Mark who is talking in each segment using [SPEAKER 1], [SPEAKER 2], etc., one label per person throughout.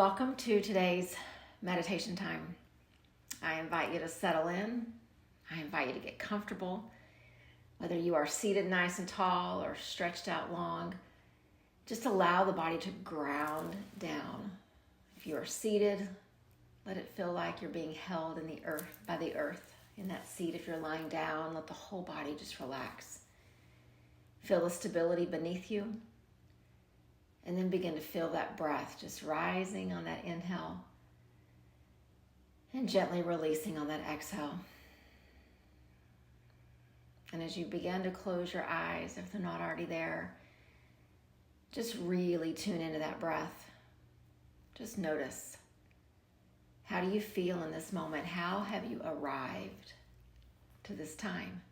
[SPEAKER 1] Welcome to today's meditation time. I invite you to settle in. I invite you to get comfortable. Whether you are seated nice and tall or stretched out long, just allow the body to ground down. If you are seated, let it feel like you're being held in the earth by the earth in that seat. If you're lying down, let the whole body just relax. Feel the stability beneath you. And then begin to feel that breath just rising on that inhale and gently releasing on that exhale. And as you begin to close your eyes, if they're not already there, just really tune into that breath. Just notice. How do you feel in this moment? How have you arrived to this time?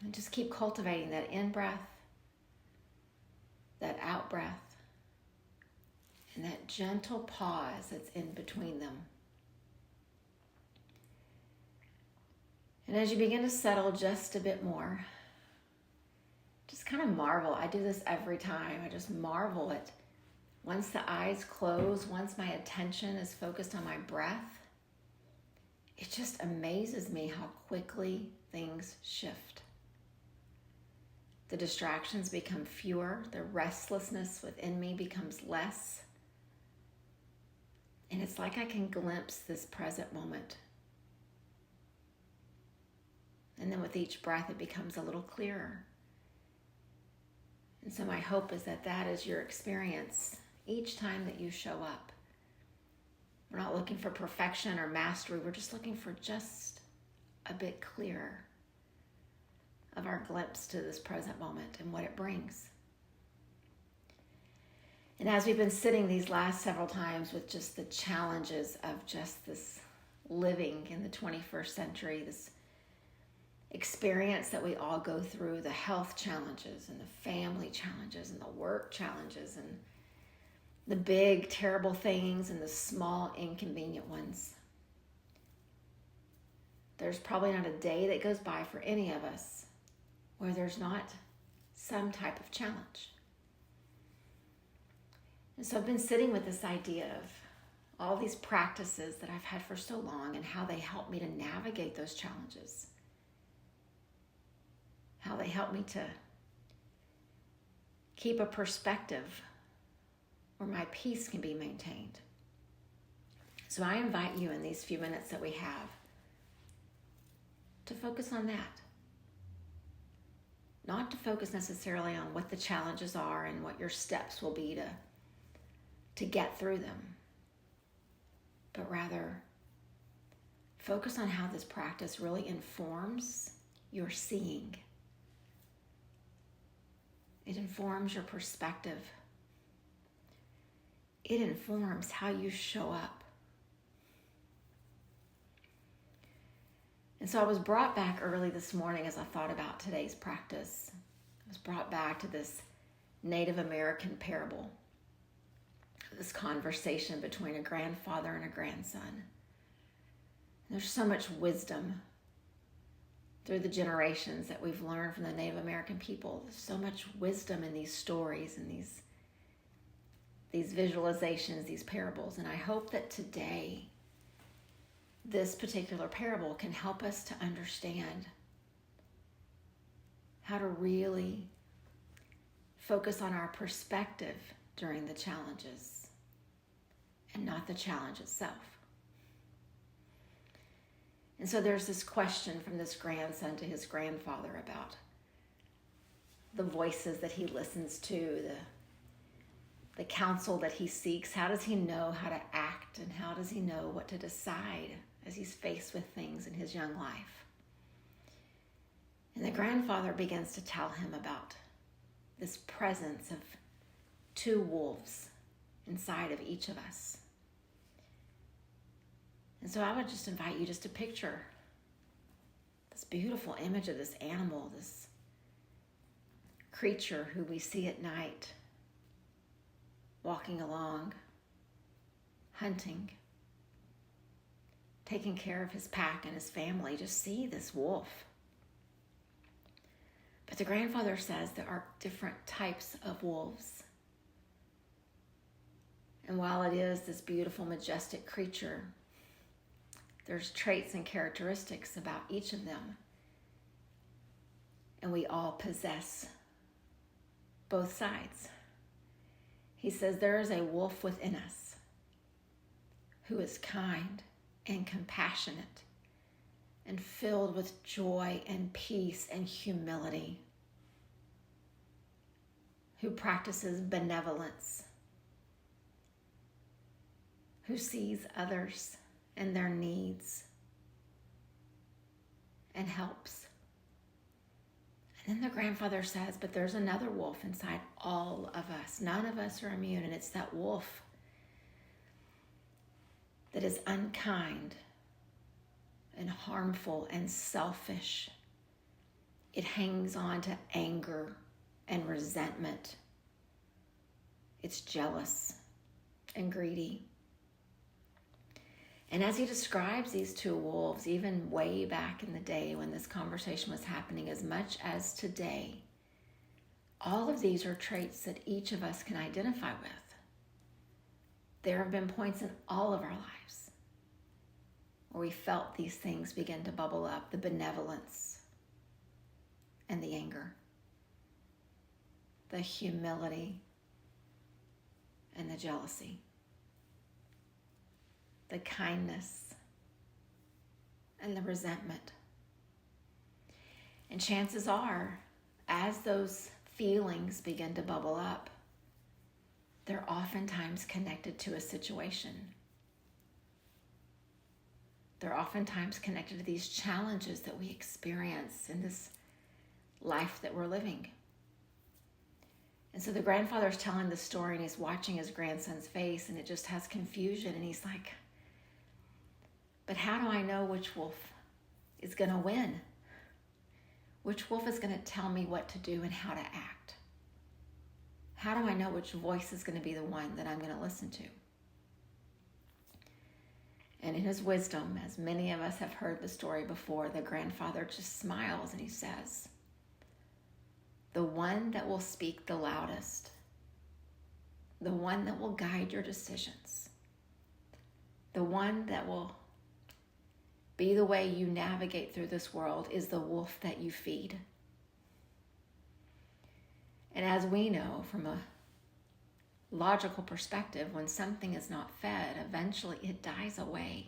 [SPEAKER 1] And just keep cultivating that in-breath, that out breath, and that gentle pause that's in between them. And as you begin to settle just a bit more, just kind of marvel. I do this every time. I just marvel at once the eyes close, once my attention is focused on my breath, it just amazes me how quickly things shift. The distractions become fewer. The restlessness within me becomes less. And it's like I can glimpse this present moment. And then with each breath, it becomes a little clearer. And so my hope is that that is your experience each time that you show up. We're not looking for perfection or mastery. We're just looking for just a bit clearer of our glimpse to this present moment and what it brings. And as we've been sitting these last several times with just the challenges of just this living in the 21st century, this experience that we all go through, the health challenges and the family challenges and the work challenges and the big terrible things and the small inconvenient ones. There's probably not a day that goes by for any of us where there's not some type of challenge. And so I've been sitting with this idea of all these practices that I've had for so long and how they help me to navigate those challenges. How they help me to keep a perspective where my peace can be maintained. So I invite you in these few minutes that we have to focus on that. Not to focus necessarily on what the challenges are and what your steps will be to get through them, but rather focus on how this practice really informs your seeing. It informs your perspective. It informs how you show up. And so I was brought back early this morning as I thought about today's practice. I was brought back to this Native American parable, this conversation between a grandfather and a grandson. And there's so much wisdom through the generations that we've learned from the Native American people. There's so much wisdom in these stories and these visualizations, these parables. And I hope that today this particular parable can help us to understand how to really focus on our perspective during the challenges and not the challenge itself. And so there's this question from this grandson to his grandfather about the voices that he listens to, the counsel that he seeks. How does he know how to act, and how does he know what to decide as he's faced with things in his young life? And the grandfather begins to tell him about this presence of two wolves inside of each of us. And so I would just invite you just to picture this beautiful image of this animal, this creature who we see at night, walking along, hunting, taking care of his pack and his family. Just see this wolf. But the grandfather says there are different types of wolves. And while it is this beautiful, majestic creature, there's traits and characteristics about each of them. And we all possess both sides. He says there is a wolf within us who is kind and compassionate and filled with joy and peace and humility, who practices benevolence, who sees others and their needs and helps. And then the grandfather says, but there's another wolf inside all of us. None of us are immune, and it's that wolf that is unkind and harmful and selfish. It hangs on to anger and resentment. It's jealous and greedy. And as he describes these two wolves, even way back in the day when this conversation was happening, as much as today, all of these are traits that each of us can identify with. There have been points in all of our lives where we felt these things begin to bubble up, the benevolence and the anger, the humility and the jealousy, the kindness and the resentment. And chances are, as those feelings begin to bubble up, they're oftentimes connected to a situation. They're oftentimes connected to these challenges that we experience in this life that we're living. And so the grandfather's telling the story, and he's watching his grandson's face, and it just has confusion. And he's like, but how do I know which wolf is going to win? Which wolf is going to tell me what to do and how to act? How do I know which voice is going to be the one that I'm going to listen to? And in his wisdom, as many of us have heard the story before, the grandfather just smiles and he says, the one that will speak the loudest, the one that will guide your decisions, the one that will be the way you navigate through this world is the wolf that you feed. And as we know from a logical perspective, when something is not fed, eventually it dies away.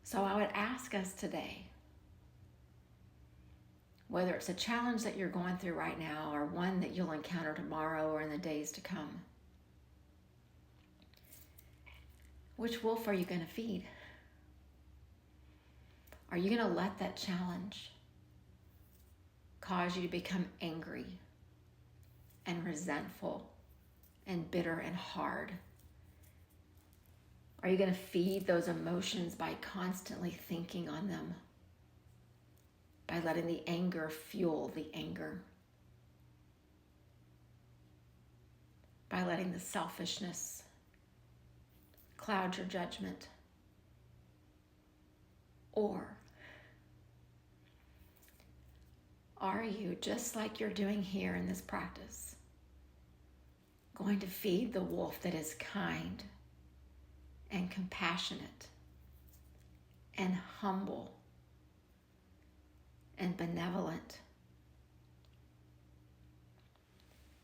[SPEAKER 1] So I would ask us today, whether it's a challenge that you're going through right now or one that you'll encounter tomorrow or in the days to come, which wolf are you going to feed? Are you going to let that challenge cause you to become angry and resentful and bitter and hard? Are you going to feed those emotions by constantly thinking on them? By letting the anger fuel the anger? By letting the selfishness cloud your judgment? Or are you, just like you're doing here in this practice, going to feed the wolf that is kind and compassionate and humble and benevolent?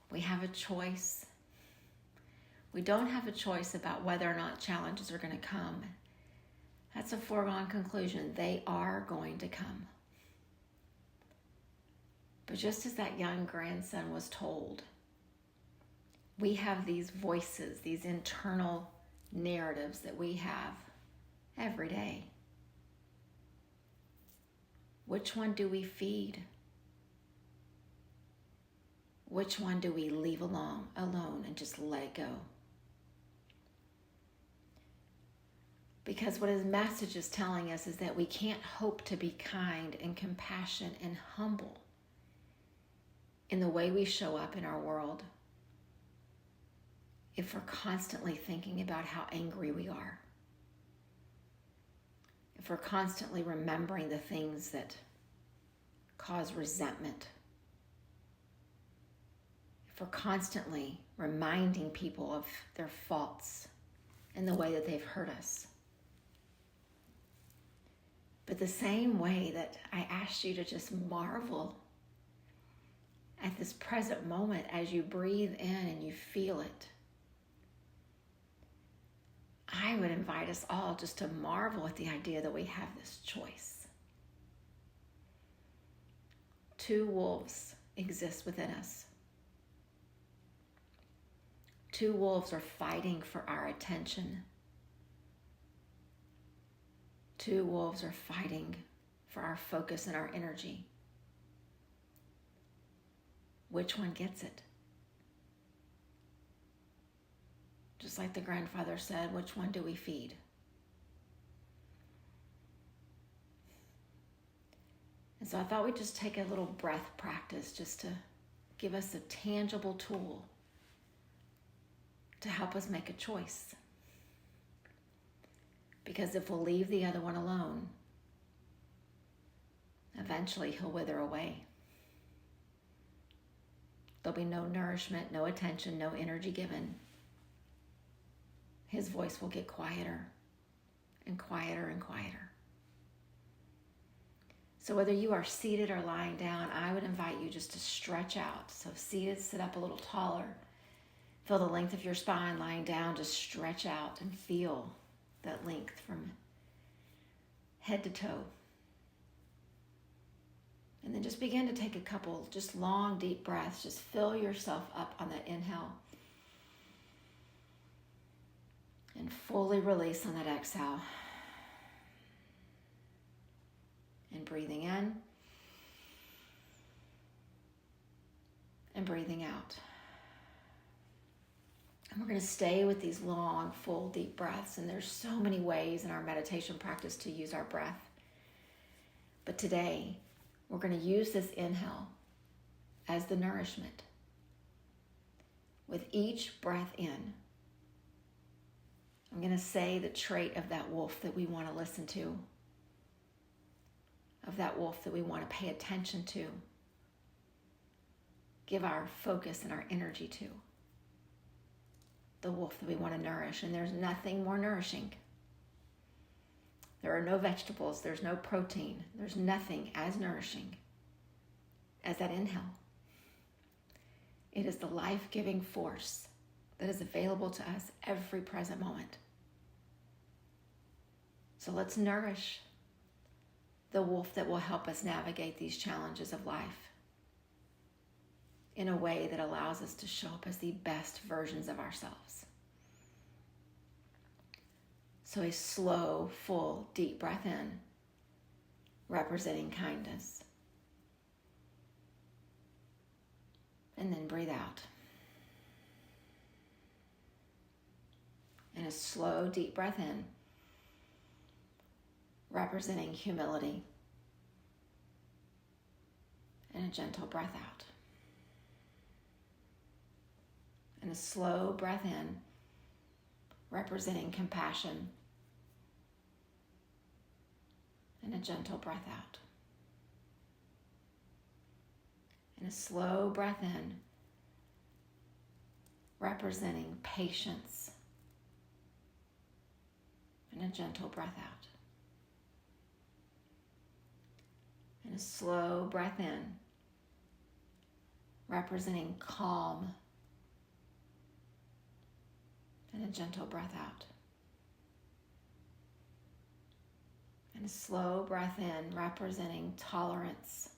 [SPEAKER 1] We have a choice. We don't have a choice about whether or not challenges are going to come. That's a foregone conclusion. They are going to come. But just as that young grandson was told, we have these voices, these internal narratives that we have every day. Which one do we feed? Which one do we leave alone and just let it go? Because what his message is telling us is that we can't hope to be kind and compassionate and humble in the way we show up in our world if we're constantly thinking about how angry we are. If we're constantly remembering the things that cause resentment. for constantly reminding people of their faults and the way that they've hurt us. But the same way that I asked you to just marvel at this present moment as you breathe in and you feel it, I would invite us all just to marvel at the idea that we have this choice. Two wolves exist within us. Two wolves are fighting for our attention. Two wolves are fighting for our focus and our energy. Which one gets it? Just like the grandfather said, which one do we feed? And so I thought we'd just take a little breath practice just to give us a tangible tool to help us make a choice. Because if we'll leave the other one alone, eventually he'll wither away. There'll be no nourishment, no attention, no energy given. His voice will get quieter and quieter and quieter. So whether you are seated or lying down, I would invite you just to stretch out. So seated, sit up a little taller. Feel the length of your spine. Lying down, just stretch out and feel that length from head to toe. And then just begin to take a couple just long, deep breaths. Just fill yourself up on that inhale. And fully release on that exhale. And breathing in. And breathing out. And we're going to stay with these long, full, deep breaths. And there's so many ways in our meditation practice to use our breath. But today, we're going to use this inhale as the nourishment. With each breath in, I'm going to say the trait of that wolf that we want to listen to, of that wolf that we want to pay attention to, give our focus and our energy to, the wolf that we want to nourish. And there's nothing more nourishing. There are no vegetables, there's no protein, there's nothing as nourishing as that inhale. It is the life-giving force that is available to us every present moment. So let's nourish the wolf that will help us navigate these challenges of life in a way that allows us to show up as the best versions of ourselves. So a slow, full, deep breath in, representing kindness. And then breathe out. And a slow, deep breath in, representing humility. And a gentle breath out. And a slow breath in, representing compassion. And a gentle breath out. And a slow breath in, representing patience. And a gentle breath out. And a slow breath in, representing calm. And a gentle breath out. And a slow breath in, representing tolerance.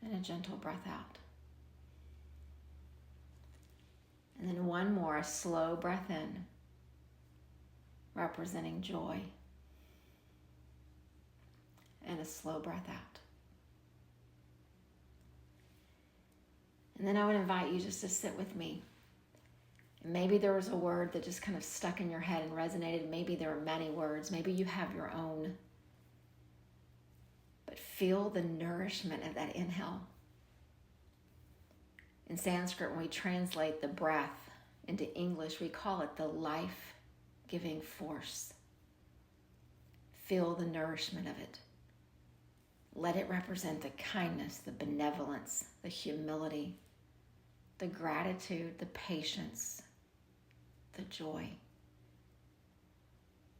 [SPEAKER 1] And a gentle breath out. And then one more, a slow breath in, representing joy. And a slow breath out. And then I would invite you just to sit with me. And maybe there was a word that just kind of stuck in your head and resonated. Maybe there are many words. Maybe you have your own. But feel the nourishment of that inhale. In Sanskrit, when we translate the breath into English, we call it the life-giving force. Feel the nourishment of it. Let it represent the kindness, the benevolence, the humility, the gratitude, the patience, the joy.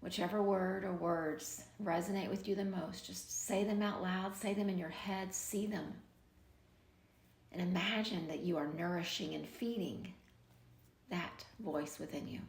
[SPEAKER 1] Whichever word or words resonate with you the most, just say them out loud, say them in your head, see them. And imagine that you are nourishing and feeding that voice within you.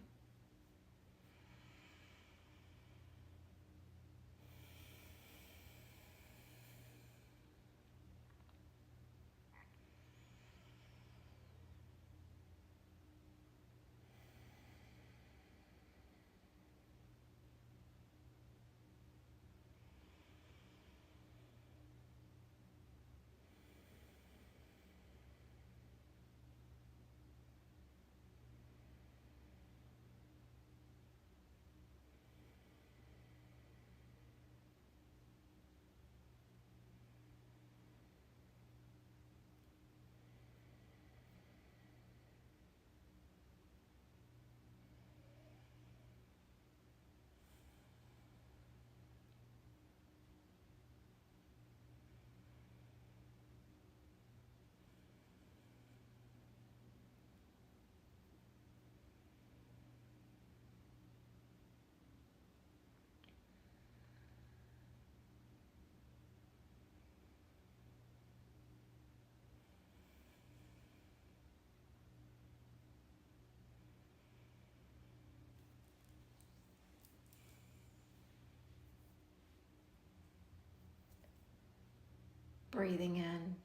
[SPEAKER 1] Breathing in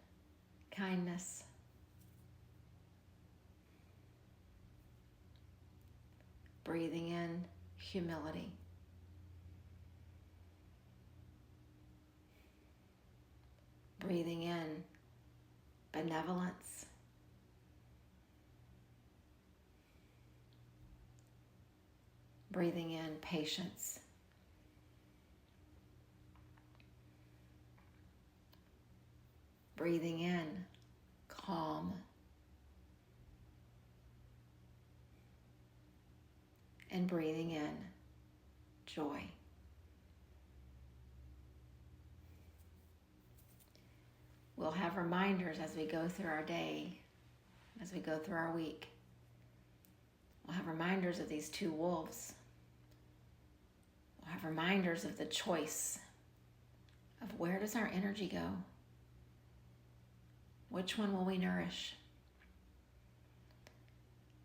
[SPEAKER 1] kindness. Breathing in humility. Breathing in benevolence. Breathing in patience. Breathing in calm. And breathing in joy. We'll have reminders as we go through our day, as we go through our week. We'll have reminders of these two wolves. We'll have reminders of the choice of where does our energy go? Which one will we nourish?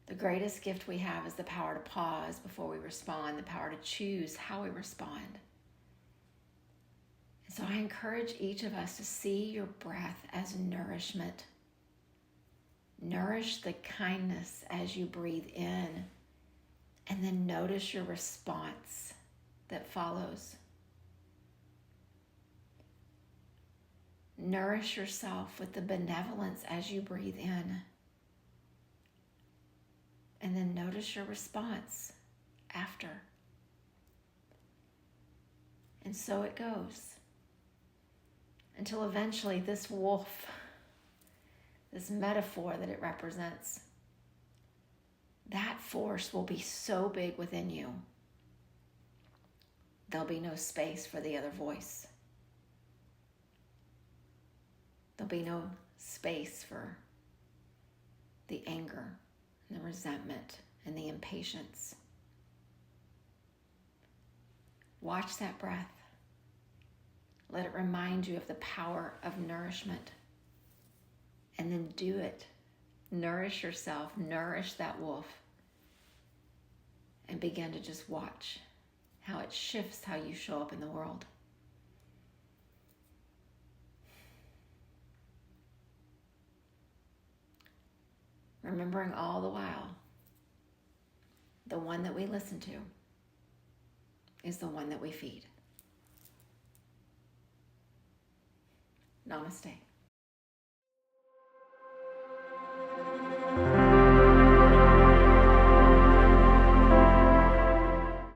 [SPEAKER 1] The greatest gift we have is the power to pause before we respond, the power to choose how we respond. And so I encourage each of us to see your breath as nourishment. Nourish the kindness as you breathe in, and then notice your response that follows. Nourish yourself with the benevolence as you breathe in. And then notice your response after. And so it goes. Until eventually this wolf, this metaphor that it represents, that force will be so big within you, there'll be no space for the other voice. There'll be no space for the anger and the resentment and the impatience. Watch that breath. Let it remind you of the power of nourishment. And then do it. Nourish yourself, nourish that wolf. And begin to just watch how it shifts how you show up in the world. Remembering all the while, the one that we listen to is the one that we feed. Namaste.